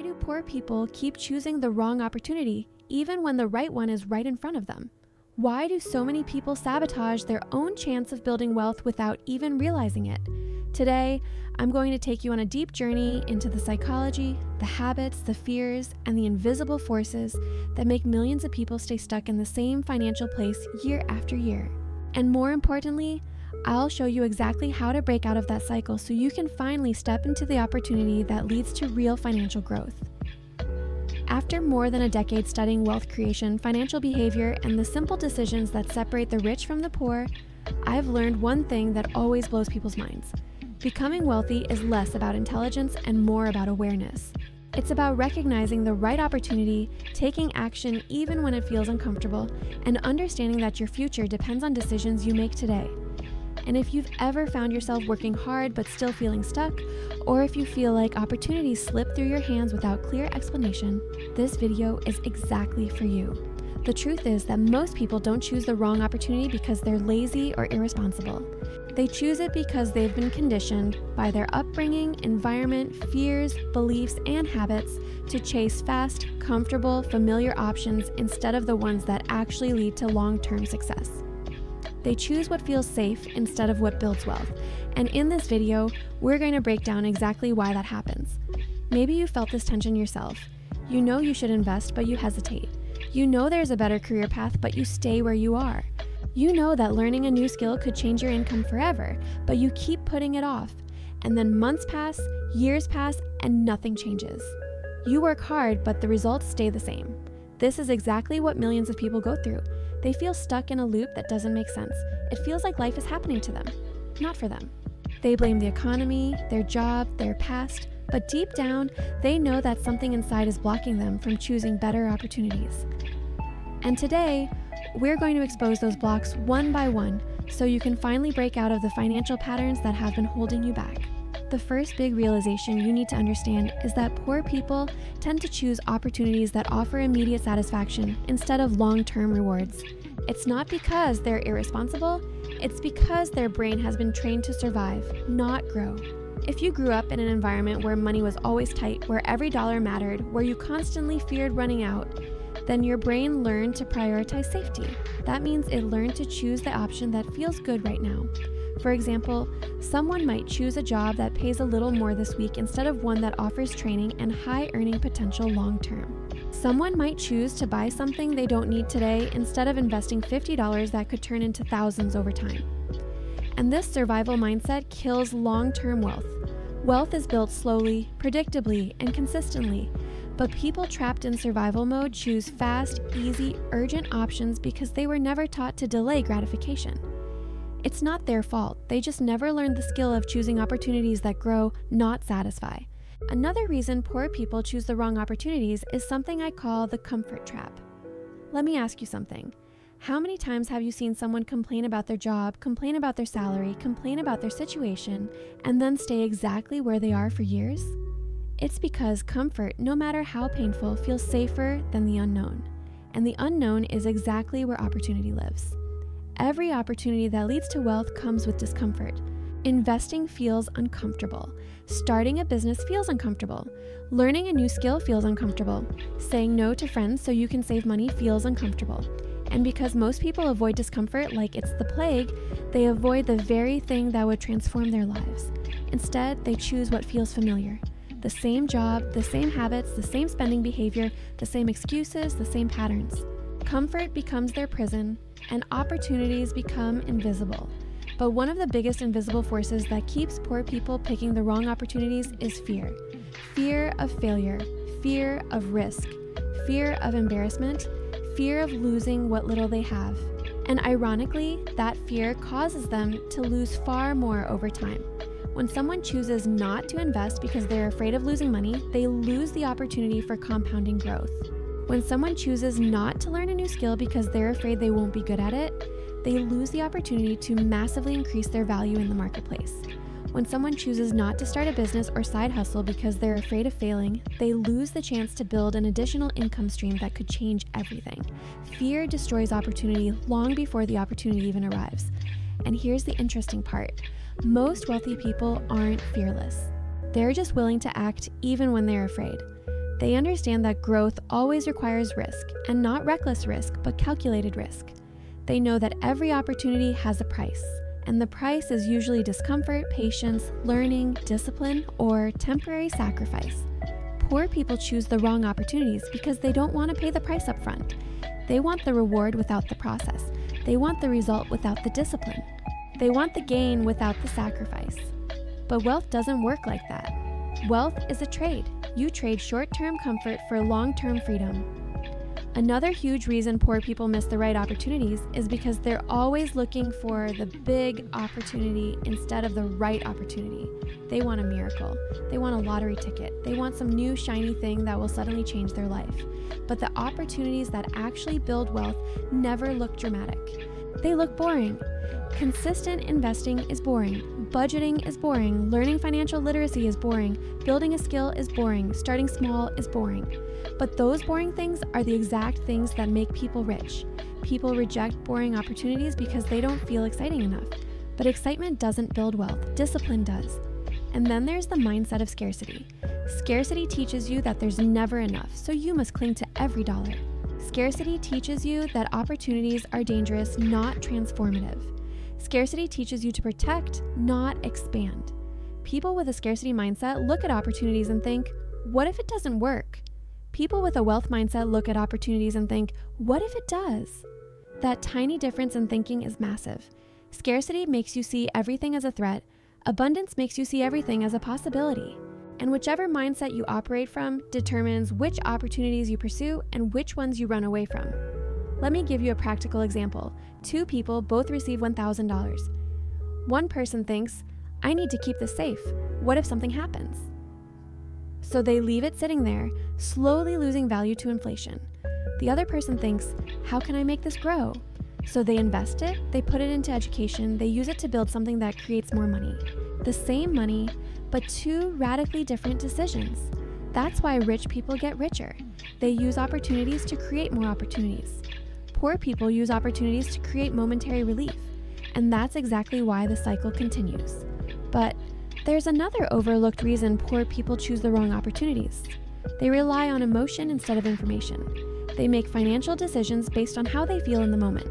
Why do poor people keep choosing the wrong opportunity, even when the right one is right in front of them? Why do so many people sabotage their own chance of building wealth without even realizing it? Today, I'm going to take you on a deep journey into the psychology, the habits, the fears, and the invisible forces that make millions of people stay stuck in the same financial place year after year. And more importantly, I'll show you exactly how to break out of that cycle so you can finally step into the opportunity that leads to real financial growth. After more than a decade studying wealth creation, financial behavior, and the simple decisions that separate the rich from the poor, I've learned one thing that always blows people's minds. Becoming wealthy is less about intelligence and more about awareness. It's about recognizing the right opportunity, taking action even when it feels uncomfortable, and understanding that your future depends on decisions you make today. And if you've ever found yourself working hard but still feeling stuck, or if you feel like opportunities slip through your hands without clear explanation, this video is exactly for you. The truth is that most people don't choose the wrong opportunity because they're lazy or irresponsible. They choose it because they've been conditioned by their upbringing, environment, fears, beliefs, and habits to chase fast, comfortable, familiar options instead of the ones that actually lead to long-term success. They choose what feels safe instead of what builds wealth. And in this video, we're going to break down exactly why that happens. Maybe you felt this tension yourself. You know you should invest, but you hesitate. You know there's a better career path, but you stay where you are. You know that learning a new skill could change your income forever, but you keep putting it off. And then months pass, years pass, and nothing changes. You work hard, but the results stay the same. This is exactly what millions of people go through. They feel stuck in a loop that doesn't make sense. It feels like life is happening to them, not for them. They blame the economy, their job, their past, but deep down, they know that something inside is blocking them from choosing better opportunities. And today, we're going to expose those blocks one by one so you can finally break out of the financial patterns that have been holding you back. The first big realization you need to understand is that poor people tend to choose opportunities that offer immediate satisfaction instead of long-term rewards. It's not because they're irresponsible, it's because their brain has been trained to survive, not grow. If you grew up in an environment where money was always tight, where every dollar mattered, where you constantly feared running out, then your brain learned to prioritize safety. That means it learned to choose the option that feels good right now. For example, someone might choose a job that pays a little more this week instead of one that offers training and high earning potential long term. Someone might choose to buy something they don't need today instead of investing $50 that could turn into thousands over time. And this survival mindset kills long-term wealth. Wealth is built slowly, predictably, and consistently. But people trapped in survival mode choose fast, easy, urgent options because they were never taught to delay gratification. It's not their fault, they just never learned the skill of choosing opportunities that grow, not satisfy. Another reason poor people choose the wrong opportunities is something I call the comfort trap. Let me ask you something. How many times have you seen someone complain about their job, complain about their salary, complain about their situation, and then stay exactly where they are for years? It's because comfort, no matter how painful, feels safer than the unknown. And the unknown is exactly where opportunity lives. Every opportunity that leads to wealth comes with discomfort. Investing feels uncomfortable. Starting a business feels uncomfortable. Learning a new skill feels uncomfortable. Saying no to friends so you can save money feels uncomfortable. And because most people avoid discomfort like it's the plague, they avoid the very thing that would transform their lives. Instead, they choose what feels familiar. The same job, the same habits, the same spending behavior, the same excuses, the same patterns. Comfort becomes their prison, and opportunities become invisible. But one of the biggest invisible forces that keeps poor people picking the wrong opportunities is fear. Fear of failure, fear of risk, fear of embarrassment, fear of losing what little they have. And ironically, that fear causes them to lose far more over time. When someone chooses not to invest because they're afraid of losing money, they lose the opportunity for compounding growth. When someone chooses not to learn a new skill because they're afraid they won't be good at it, they lose the opportunity to massively increase their value in the marketplace. When someone chooses not to start a business or side hustle because they're afraid of failing, they lose the chance to build an additional income stream that could change everything. Fear destroys opportunity long before the opportunity even arrives. And here's the interesting part. Most wealthy people aren't fearless. They're just willing to act even when they're afraid. They understand that growth always requires risk, and not reckless risk, but calculated risk. They know that every opportunity has a price, and the price is usually discomfort, patience, learning, discipline, or temporary sacrifice. Poor people choose the wrong opportunities because they don't want to pay the price up front. They want the reward without the process. They want the result without the discipline. They want the gain without the sacrifice. But wealth doesn't work like that. Wealth is a trade. You trade short-term comfort for long-term freedom. Another huge reason poor people miss the right opportunities is because they're always looking for the big opportunity instead of the right opportunity. They want a miracle. They want a lottery ticket. They want some new shiny thing that will suddenly change their life. But the opportunities that actually build wealth never look dramatic. They look boring. Consistent investing is boring. Budgeting is boring. Learning financial literacy is boring. Building a skill is boring. Starting small is boring. But those boring things are the exact things that make people rich. People reject boring opportunities because they don't feel exciting enough. But excitement doesn't build wealth. Discipline does. And then there's the mindset of scarcity. Scarcity teaches you that there's never enough, so you must cling to every dollar. Scarcity teaches you that opportunities are dangerous, not transformative. Scarcity teaches you to protect, not expand. People with a scarcity mindset look at opportunities and think, what if it doesn't work? People with a wealth mindset look at opportunities and think, what if it does? That tiny difference in thinking is massive. Scarcity makes you see everything as a threat. Abundance makes you see everything as a possibility. And whichever mindset you operate from determines which opportunities you pursue and which ones you run away from. Let me give you a practical example. Two people both receive $1,000. One person thinks, I need to keep this safe. What if something happens? So they leave it sitting there, slowly losing value to inflation. The other person thinks, how can I make this grow? So they invest it, they put it into education, they use it to build something that creates more money. The same money, but two radically different decisions. That's why rich people get richer. They use opportunities to create more opportunities. Poor people use opportunities to create momentary relief. And that's exactly why the cycle continues. But there's another overlooked reason poor people choose the wrong opportunities. They rely on emotion instead of information. They make financial decisions based on how they feel in the moment.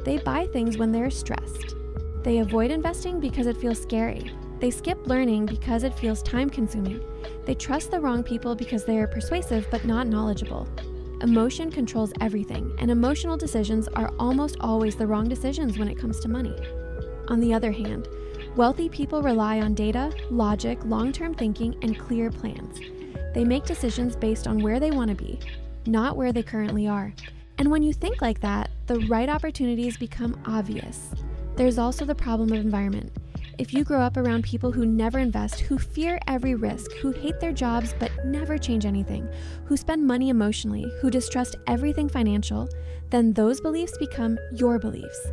They buy things when they're stressed. They avoid investing because it feels scary. They skip learning because it feels time-consuming. They trust the wrong people because they are persuasive but not knowledgeable. Emotion controls everything, and emotional decisions are almost always the wrong decisions when it comes to money. On the other hand, wealthy people rely on data, logic, long-term thinking, and clear plans. They make decisions based on where they want to be, not where they currently are. And when you think like that, the right opportunities become obvious. There's also the problem of environment. If you grow up around people who never invest, who fear every risk, who hate their jobs but never change anything, who spend money emotionally, who distrust everything financial, then those beliefs become your beliefs.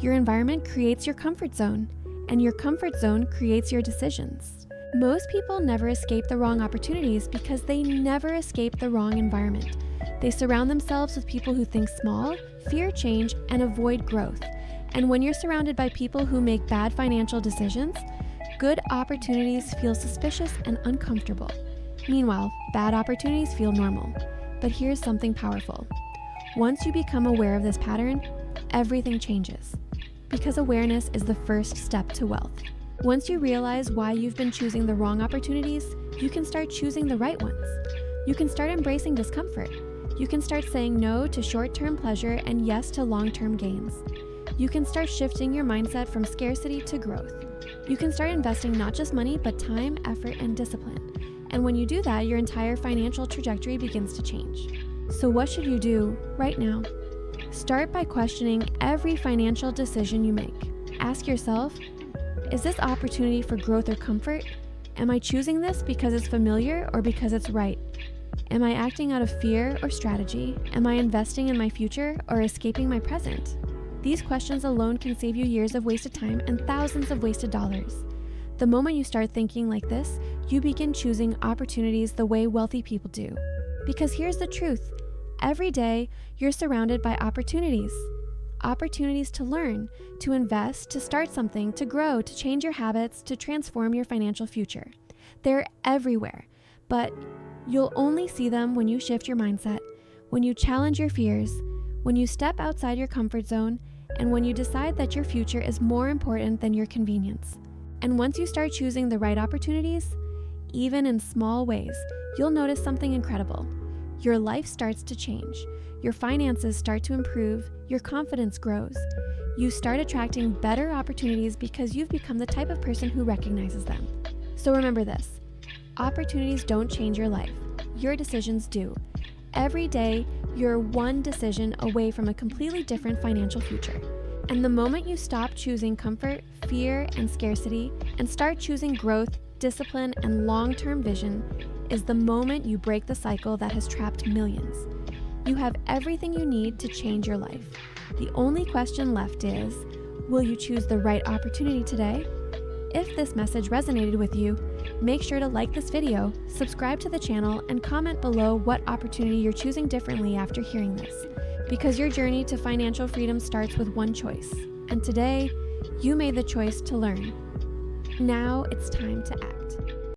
Your environment creates your comfort zone, and your comfort zone creates your decisions. Most people never escape the wrong opportunities because they never escape the wrong environment. They surround themselves with people who think small, fear change, and avoid growth. And when you're surrounded by people who make bad financial decisions, good opportunities feel suspicious and uncomfortable. Meanwhile, bad opportunities feel normal. But here's something powerful. Once you become aware of this pattern, everything changes. Because awareness is the first step to wealth. Once you realize why you've been choosing the wrong opportunities, you can start choosing the right ones. You can start embracing discomfort. You can start saying no to short-term pleasure and yes to long-term gains. You can start shifting your mindset from scarcity to growth. You can start investing not just money, but time, effort, and discipline. And when you do that, your entire financial trajectory begins to change. So what should you do right now? Start by questioning every financial decision you make. Ask yourself, is this opportunity for growth or comfort? Am I choosing this because it's familiar or because it's right? Am I acting out of fear or strategy? Am I investing in my future or escaping my present? These questions alone can save you years of wasted time and thousands of wasted dollars. The moment you start thinking like this, you begin choosing opportunities the way wealthy people do. Because here's the truth. Every day, you're surrounded by opportunities. Opportunities to learn, to invest, to start something, to grow, to change your habits, to transform your financial future. They're everywhere. But You'll only see them when you shift your mindset, when you challenge your fears, when you step outside your comfort zone, and when you decide that your future is more important than your convenience. And once you start choosing the right opportunities, even in small ways, you'll notice something incredible. Your life starts to change. Your finances start to improve. Your confidence grows. You start attracting better opportunities because you've become the type of person who recognizes them. So remember this: opportunities don't change your life. Your decisions do. Every day, you're one decision away from a completely different financial future. And the moment you stop choosing comfort, fear, and scarcity, and start choosing growth, discipline, and long-term vision, is the moment you break the cycle that has trapped millions. You have everything you need to change your life. The only question left is, will you choose the right opportunity today? If this message resonated with you, make sure to like this video, subscribe to the channel, and comment below what opportunity you're choosing differently after hearing this. Because your journey to financial freedom starts with one choice, and today, you made the choice to learn. Now it's time to act.